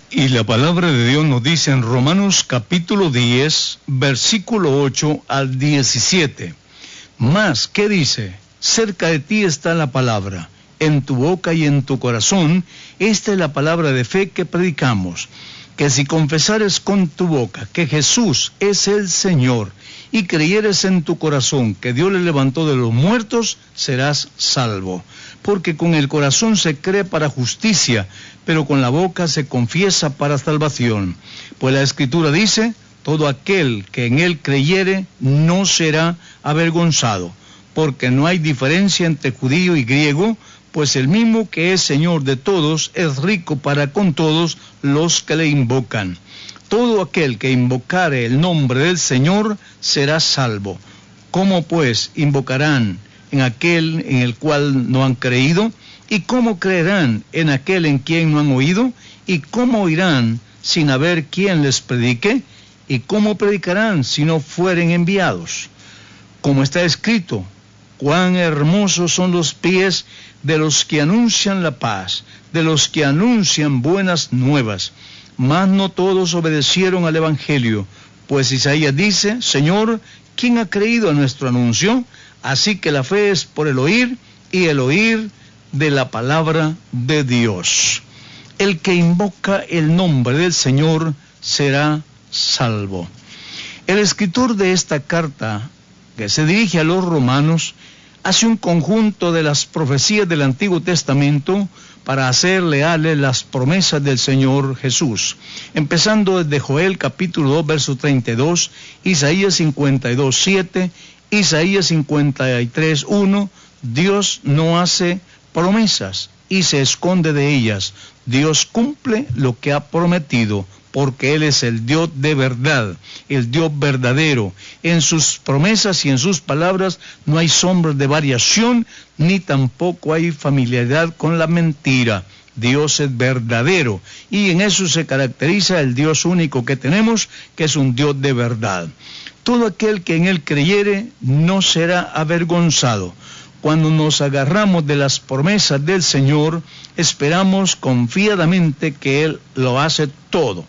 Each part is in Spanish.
Y la palabra de Dios nos dice en Romanos capítulo 10, versículo 8 al 17. Mas, ¿qué dice? Cerca de ti está la palabra, en tu boca y en tu corazón. Esta es la palabra de fe que predicamos, que si confesares con tu boca que Jesús es el Señor y creyeres en tu corazón que Dios le levantó de los muertos, serás salvo. Porque con el corazón se cree para justicia, pero con la boca se confiesa para salvación. Pues la Escritura dice, todo aquel que en él creyere no será avergonzado, porque no hay diferencia entre judío y griego, pues el mismo que es Señor de todos es rico para con todos los que le invocan. Todo aquel que invocare el nombre del Señor será salvo. ¿Cómo pues invocarán en aquel en el cual no han creído? ¿Y cómo creerán en aquel en quien no han oído? ¿Y cómo oirán sin haber quien les predique? ¿Y cómo predicarán si no fueren enviados? Como está escrito, cuán hermosos son los pies de los que anuncian la paz, de los que anuncian buenas nuevas. Mas no todos obedecieron al Evangelio, pues Isaías dice, Señor, ¿quién ha creído a nuestro anuncio? Así que la fe es por el oír, y el oír de la palabra de Dios. El que invoca el nombre del Señor será salvo. El escritor de esta carta, que se dirige a los romanos, hace un conjunto de las profecías del Antiguo Testamento para hacer leales las promesas del Señor Jesús. Empezando desde Joel capítulo 2, verso 32, Isaías 52, 7, Isaías 53, 1, Dios no hace promesas y se esconde de ellas. Dios cumple lo que ha prometido, porque Él es el Dios de verdad, el Dios verdadero. En sus promesas y en sus palabras no hay sombra de variación, ni tampoco hay familiaridad con la mentira. Dios es verdadero, y en eso se caracteriza el Dios único que tenemos, que es un Dios de verdad. Todo aquel que en Él creyere no será avergonzado. Cuando nos agarramos de las promesas del Señor, esperamos confiadamente que Él lo hace todo.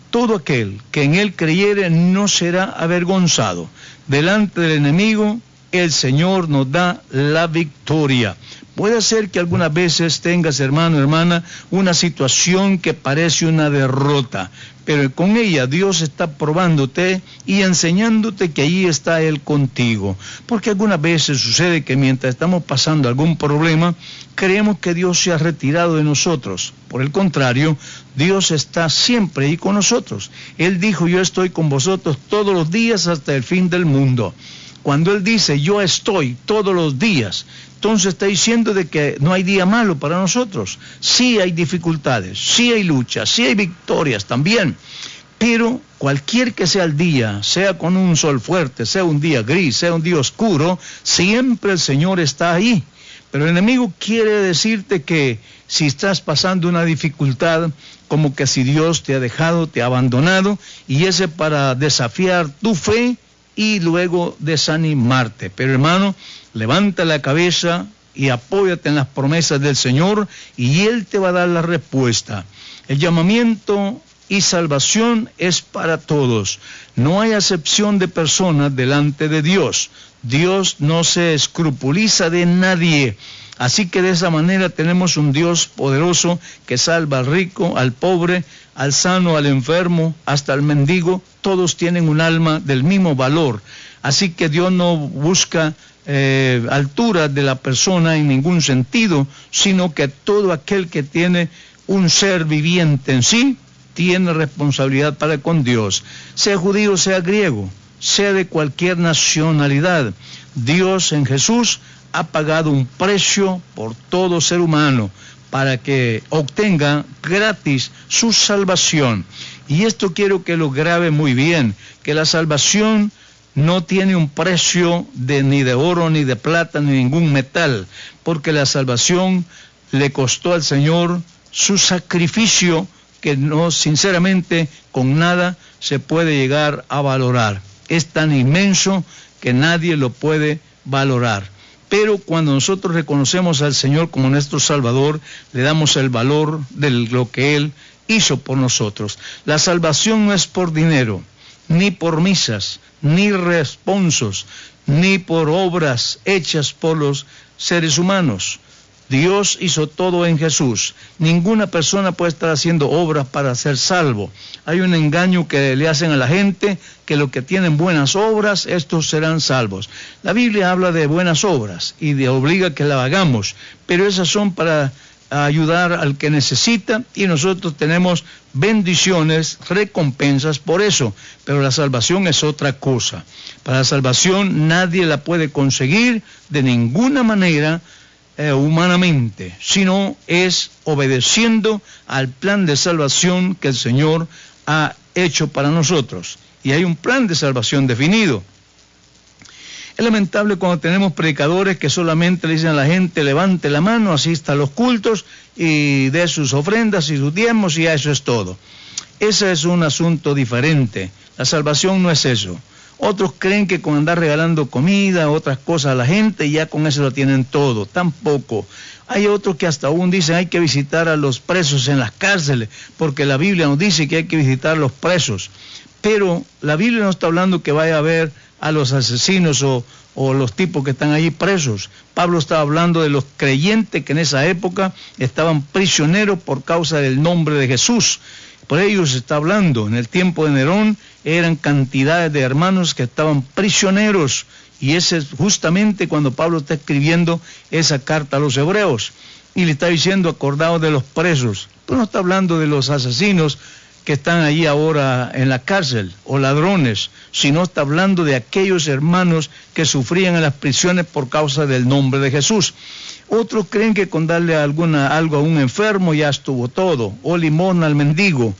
Todo aquel que en Él creyere no será avergonzado. Delante del enemigo, el Señor nos da la victoria. Puede ser que algunas veces tengas, hermano, hermana, una situación que parece una derrota, pero con ella Dios está probándote y enseñándote que allí está Él contigo. Porque algunas veces sucede que mientras estamos pasando algún problema, creemos que Dios se ha retirado de nosotros. Por el contrario, Dios está siempre ahí con nosotros. Él dijo, yo estoy con vosotros todos los días hasta el fin del mundo. Cuando Él dice, yo estoy todos los días, entonces está diciendo de que no hay día malo para nosotros. Sí hay dificultades, sí hay luchas, sí hay victorias también. Pero cualquier que sea el día, sea con un sol fuerte, sea un día gris, sea un día oscuro, siempre el Señor está ahí. Pero el enemigo quiere decirte que si estás pasando una dificultad, como que si Dios te ha dejado, te ha abandonado, y ese para desafiar tu fe y luego desanimarte. Pero hermano, levanta la cabeza y apóyate en las promesas del Señor y Él te va a dar la respuesta. El llamamiento y salvación es para todos. No hay acepción de personas delante de Dios. Dios no se escrupuliza de nadie. Así que de esa manera tenemos un Dios poderoso que salva al rico, al pobre, al sano, al enfermo, hasta al mendigo. Todos tienen un alma del mismo valor. Así que Dios no busca altura de la persona en ningún sentido, sino que todo aquel que tiene un ser viviente en sí, tiene responsabilidad para con Dios. Sea judío, sea griego, sea de cualquier nacionalidad. Dios en Jesús ha pagado un precio por todo ser humano para que obtenga gratis su salvación. Y esto quiero que lo grabe muy bien, que la salvación no tiene un precio ni de oro, ni de plata, ni ningún metal, porque la salvación le costó al Señor su sacrificio que no, sinceramente, con nada se puede llegar a valorar. Es tan inmenso que nadie lo puede valorar. Pero cuando nosotros reconocemos al Señor como nuestro Salvador, le damos el valor de lo que Él hizo por nosotros. La salvación no es por dinero, ni por misas, ni responsos, ni por obras hechas por los seres humanos. Dios hizo todo en Jesús. Ninguna persona puede estar haciendo obras para ser salvo. Hay un engaño que le hacen a la gente, que los que tienen buenas obras, estos serán salvos. La Biblia habla de buenas obras y de obliga que la hagamos, pero esas son para ayudar al que necesita, y nosotros tenemos bendiciones, recompensas por eso, pero la salvación es otra cosa. Para la salvación nadie la puede conseguir de ninguna manera humanamente, sino es obedeciendo al plan de salvación que el Señor ha hecho para nosotros, y hay un plan de salvación definido. Es lamentable cuando tenemos predicadores que solamente le dicen a la gente: levante la mano, asista a los cultos y dé sus ofrendas y sus diezmos, y eso es todo. Ese es un asunto diferente. La salvación no es eso. Otros creen que con andar regalando comida, otras cosas a la gente, ya con eso lo tienen todo. Tampoco. Hay otros que hasta aún dicen: hay que visitar a los presos en las cárceles, porque la Biblia nos dice que hay que visitar a los presos. Pero la Biblia no está hablando que vaya a ver a los asesinos o los tipos que están allí presos. Pablo estaba hablando de los creyentes que en esa época estaban prisioneros por causa del nombre de Jesús. Por ellos está hablando. En el tiempo de Nerón eran cantidades de hermanos que estaban prisioneros, y ese es justamente cuando Pablo está escribiendo esa carta a los hebreos, y le está diciendo: acordaos de los presos. Pero no está hablando de los asesinos que están allí ahora en la cárcel, o ladrones, sino está hablando de aquellos hermanos que sufrían en las prisiones por causa del nombre de Jesús. Otros creen que con darle algo a un enfermo ya estuvo todo, o limosna al mendigo.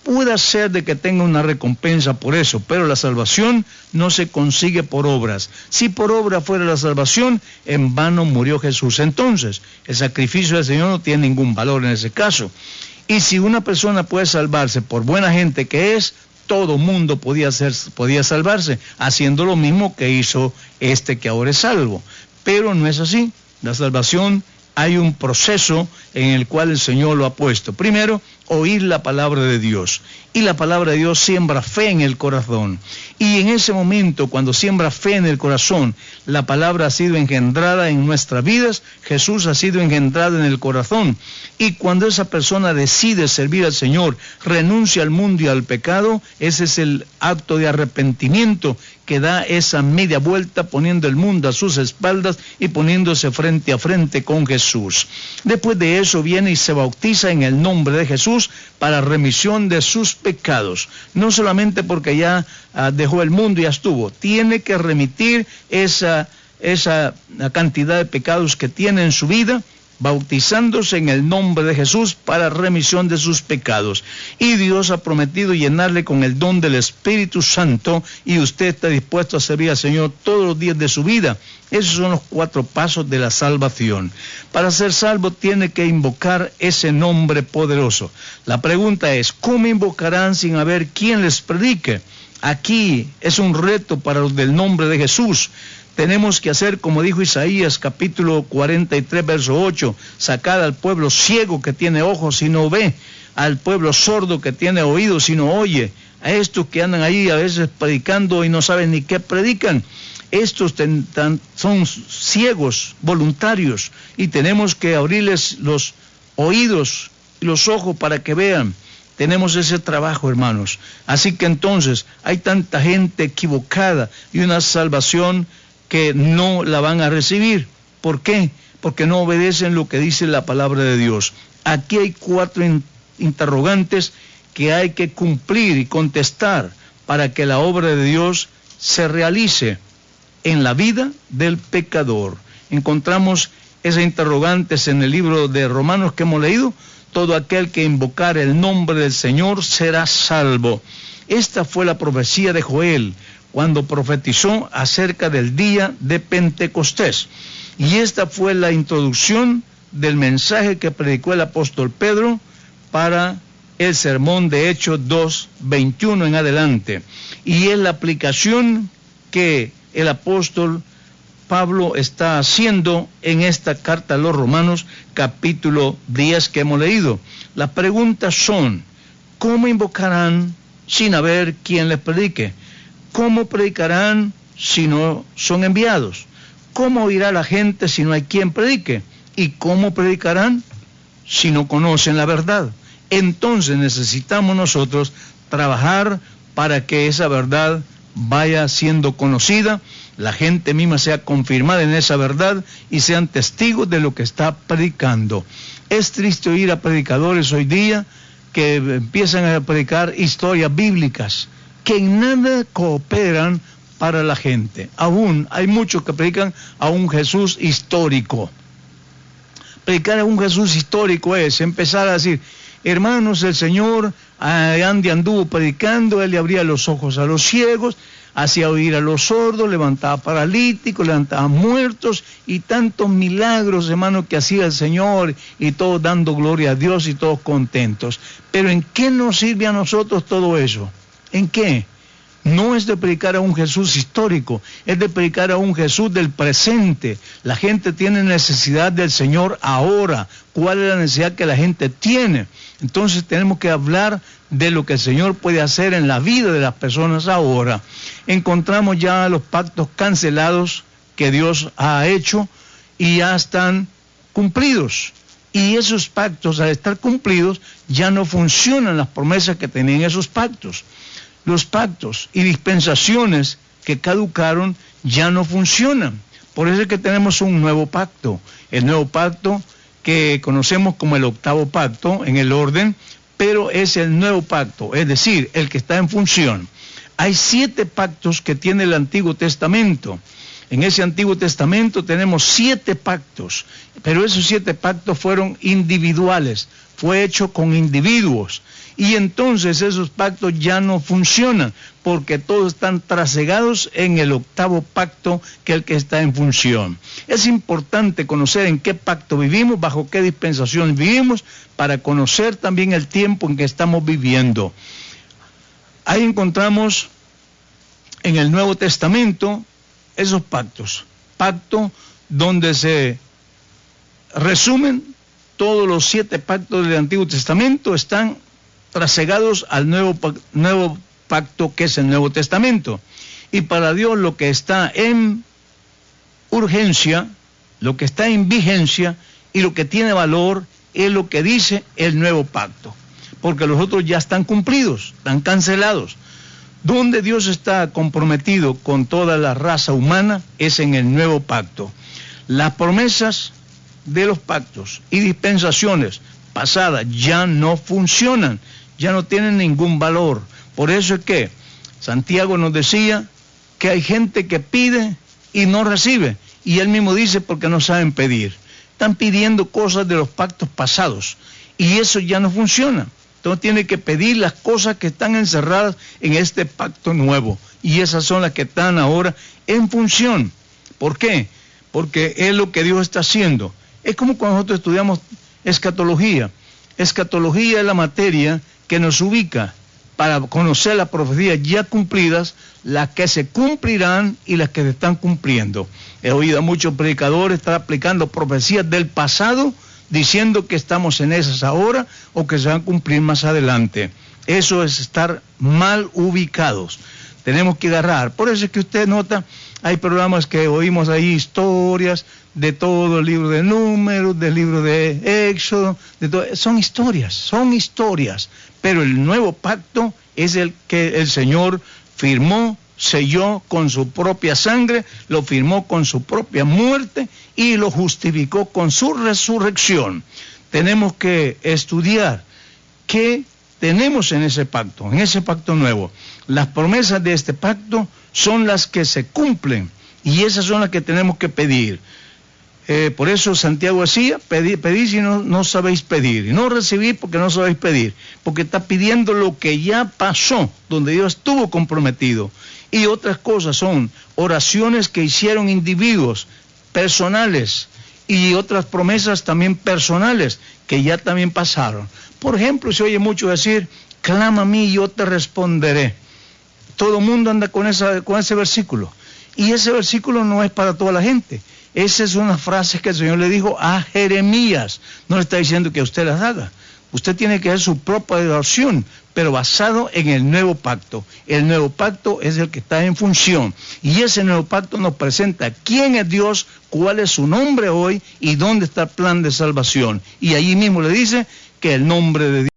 Puede ser de que tenga una recompensa por eso, pero la salvación no se consigue por obras. Si por obra fuera la salvación, en vano murió Jesús. Entonces, el sacrificio del Señor no tiene ningún valor en ese caso. Y si una persona puede salvarse por buena gente que es, todo mundo podía salvarse, haciendo lo mismo que hizo este que ahora es salvo. Pero no es así. La salvación, hay un proceso en el cual el Señor lo ha puesto. Primero, oír la palabra de Dios. Y la palabra de Dios siembra fe en el corazón. Y en ese momento, cuando siembra fe en el corazón, la palabra ha sido engendrada en nuestras vidas, Jesús ha sido engendrado en el corazón. Y cuando esa persona decide servir al Señor, renuncia al mundo y al pecado, ese es el acto de arrepentimiento que da esa media vuelta, poniendo el mundo a sus espaldas y poniéndose frente a frente con Jesús. Después de eso viene y se bautiza en el nombre de Jesús para remisión de sus pecados. No solamente porque ya dejó el mundo y ya estuvo, tiene que remitir esa cantidad de pecados que tiene en su vida, bautizándose en el nombre de Jesús para remisión de sus pecados. Y Dios ha prometido llenarle con el don del Espíritu Santo, y usted está dispuesto a servir al Señor todos los días de su vida. Esos son los 4 pasos de la salvación. Para ser salvo tiene que invocar ese nombre poderoso. La pregunta es: ¿cómo invocarán sin haber quien les predique? Aquí es un reto para los del nombre de Jesús. Tenemos que hacer como dijo Isaías capítulo 43 verso 8, sacad al pueblo ciego que tiene ojos y no ve, al pueblo sordo que tiene oídos y no oye, a estos que andan ahí a veces predicando y no saben ni qué predican. Estos son ciegos voluntarios, y tenemos que abrirles los oídos y los ojos para que vean. Tenemos ese trabajo, hermanos. Así que entonces hay tanta gente equivocada y una salvación que no la van a recibir. ¿Por qué? Porque no obedecen lo que dice la palabra de Dios. Aquí hay 4 interrogantes que hay que cumplir y contestar para que la obra de Dios se realice en la vida del pecador. Encontramos esas interrogantes en el libro de Romanos que hemos leído. Todo aquel que invocar el nombre del Señor será salvo. Esta fue la profecía de Joel, cuando profetizó acerca del día de Pentecostés. Y esta fue la introducción del mensaje que predicó el apóstol Pedro para el sermón de Hechos 2:21 en adelante. Y es la aplicación que el apóstol Pablo está haciendo en esta carta a los Romanos, capítulo 10 que hemos leído. Las preguntas son: ¿Cómo invocarán sin haber quien les predique? ¿Cómo predicarán si no son enviados? ¿Cómo oirá la gente si no hay quien predique? ¿Y cómo predicarán si no conocen la verdad? Entonces necesitamos nosotros trabajar para que esa verdad vaya siendo conocida, la gente misma sea confirmada en esa verdad y sean testigos de lo que está predicando. Es triste oír a predicadores hoy día que empiezan a predicar historias bíblicas que en nada cooperan para la gente. Aún hay muchos que predican a un Jesús histórico. Predicar a un Jesús histórico es empezar a decir: hermanos, el Señor anduvo predicando, Él le abría los ojos a los ciegos, hacía oír a los sordos, levantaba paralíticos, levantaba muertos, y tantos milagros, hermanos, que hacía el Señor, y todos dando gloria a Dios y todos contentos. Pero ¿en qué nos sirve a nosotros todo eso? ¿En qué? No es de predicar a un Jesús histórico, es de predicar a un Jesús del presente. La gente tiene necesidad del Señor ahora. ¿Cuál es la necesidad que la gente tiene? Entonces tenemos que hablar de lo que el Señor puede hacer en la vida de las personas ahora. Encontramos ya los pactos cancelados que Dios ha hecho y ya están cumplidos. Y esos pactos, al estar cumplidos, ya no funcionan las promesas que tenían esos pactos. Los pactos y dispensaciones que caducaron ya no funcionan. Por eso es que tenemos un nuevo pacto. El nuevo pacto que conocemos como el octavo pacto en el orden, pero es el nuevo pacto, es decir, el que está en función. Hay 7 pactos que tiene el Antiguo Testamento. En ese Antiguo Testamento tenemos 7 pactos, pero esos 7 pactos fueron individuales, fue hecho con individuos. Y entonces esos pactos ya no funcionan, porque todos están trasegados en el octavo pacto, que es el que está en función. Es importante conocer en qué pacto vivimos, bajo qué dispensación vivimos, para conocer también el tiempo en que estamos viviendo. Ahí encontramos en el Nuevo Testamento esos pactos. Pacto donde se resumen todos los 7 pactos del Antiguo Testamento, están trasegados al nuevo pacto, que es el Nuevo Testamento. Y para Dios lo que está en urgencia, lo que está en vigencia y lo que tiene valor es lo que dice el nuevo pacto, porque los otros ya están cumplidos, están cancelados. Donde Dios está comprometido con toda la raza humana es en el nuevo pacto. Las promesas de los pactos y dispensaciones pasadas ya no funcionan, ya no tienen ningún valor. Por eso es que Santiago nos decía que hay gente que pide y no recibe, y él mismo dice porque no saben pedir. Están pidiendo cosas de los pactos pasados y eso ya no funciona. Entonces tiene que pedir las cosas que están encerradas en este pacto nuevo, y esas son las que están ahora en función. ¿Por qué? Porque es lo que Dios está haciendo. Es como cuando nosotros estudiamos escatología. Escatología es la materia que nos ubica para conocer las profecías ya cumplidas, las que se cumplirán y las que se están cumpliendo. He oído a muchos predicadores estar aplicando profecías del pasado, diciendo que estamos en esas ahora o que se van a cumplir más adelante. Eso es estar mal ubicados. Tenemos que agarrar. Por eso es que usted nota, hay programas que oímos ahí, historias de todo el libro de Números, del libro de Éxodo, de todo. Son historias. Pero el nuevo pacto es el que el Señor firmó, selló con su propia sangre, lo firmó con su propia muerte y lo justificó con su resurrección. Tenemos que estudiar qué tenemos en ese pacto nuevo. Las promesas de este pacto son las que se cumplen y esas son las que tenemos que pedir. Por eso Santiago decía, pedid si no sabéis pedir, y no recibir porque no sabéis pedir, porque está pidiendo lo que ya pasó, donde Dios estuvo comprometido. Y otras cosas son oraciones que hicieron individuos personales y otras promesas también personales que ya también pasaron. Por ejemplo, se oye mucho decir, clama a mí y yo te responderé. Todo el mundo anda con ese versículo, y ese versículo no es para toda la gente. Esa es una frase que el Señor le dijo a Jeremías. No le está diciendo que usted las haga. Usted tiene que hacer su propia oración pero basado en el nuevo pacto. El nuevo pacto es el que está en función, y ese nuevo pacto nos presenta quién es Dios, cuál es su nombre hoy y dónde está el plan de salvación. Y allí mismo le dice que el nombre de Dios